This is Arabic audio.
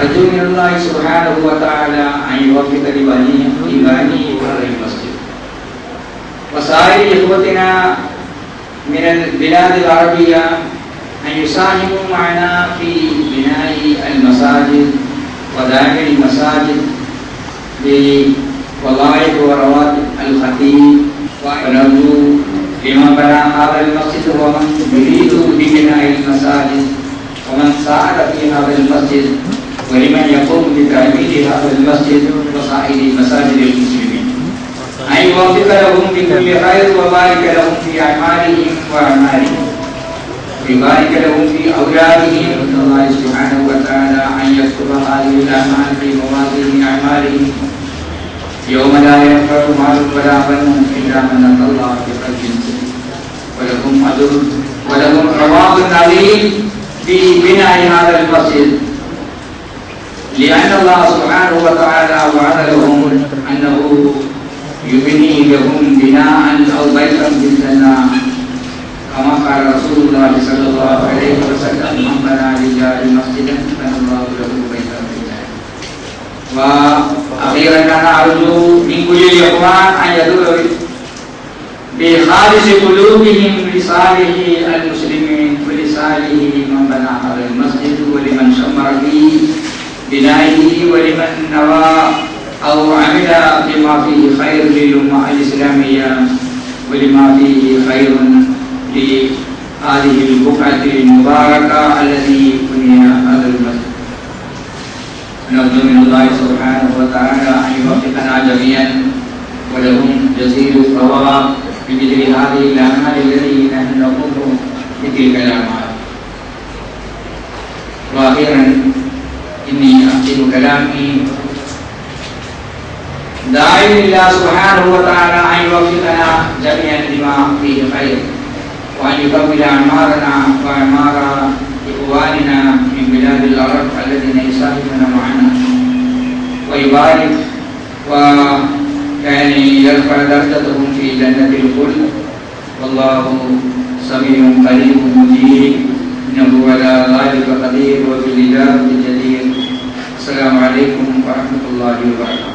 أرجو من الله سبحانه وتعالى أن يوفق لبني هذا المسجد وسائر إخوتنا من البلاد العربية أن يساهموا معنا في بناء المساجد وداخل المساجد بوظائف ورواتب الخطيب، ونرجو لمن بنى هذا المسجد ومن يريد ببناء المساجد ومن ساعد في هذا المسجد ولمن يقوم بتعمير هذا المسجد وسائر مساجد المسلمين أن يوفق لهم بكل خير وبارك لهم في أعمالهم وأعمالهم ويبارك لهم في أولادهم، من الله سبحانه وتعالى أن يكتب هذه الأعمال في موازين أعمالهم يوم لا ينفع مال ولا بنون إلا من أتى الله بقلب سليم. ولهم أجر ولهم ثواب عظيم في بناء هذا المسجد، لأن الله سبحانه وتعالى وعد لهم أنه يبني لهم بناء أو بيتا في الجنة، كما قال رسول الله صلى الله عليه وسلم: من بنى لله مسجدا بنى الله له بيتا في الجنة. وأخيرا أنا أرجو من كل الإخوان أن يدعوا بخالص قلوبهم لصالح المسلمين ولصالح من بنى هذا المسجد ولمن شمر فيه بنائه ولمن نوى أو عمل بما فيه خير للأمة الإسلامية ولما فيه خير لهذه البقعة المباركة التي بني هذا المسجد. نرجو من الله سبحانه وتعالى أن يوفقنا جميعا ولهم جزيل الثواب بمثل هذه الأعمال التي نحن نقوم بتلك الأعمال. وأخيرا إني أختم كلامي داعي لله سبحانه وتعالى أن يوفقنا جميعا لما فيه خير، وأن يكمل أعمارنا وأعمار إخواننا من بلاد العرب الذين يساهمون معنا، ويبارك ويعني يرفع درجتهم في جنة الخلد، والله سميع قريب مجيب إنه على ذلك قدير وبالإجابة جدير. السلام عليكم ورحمة الله وبركاته.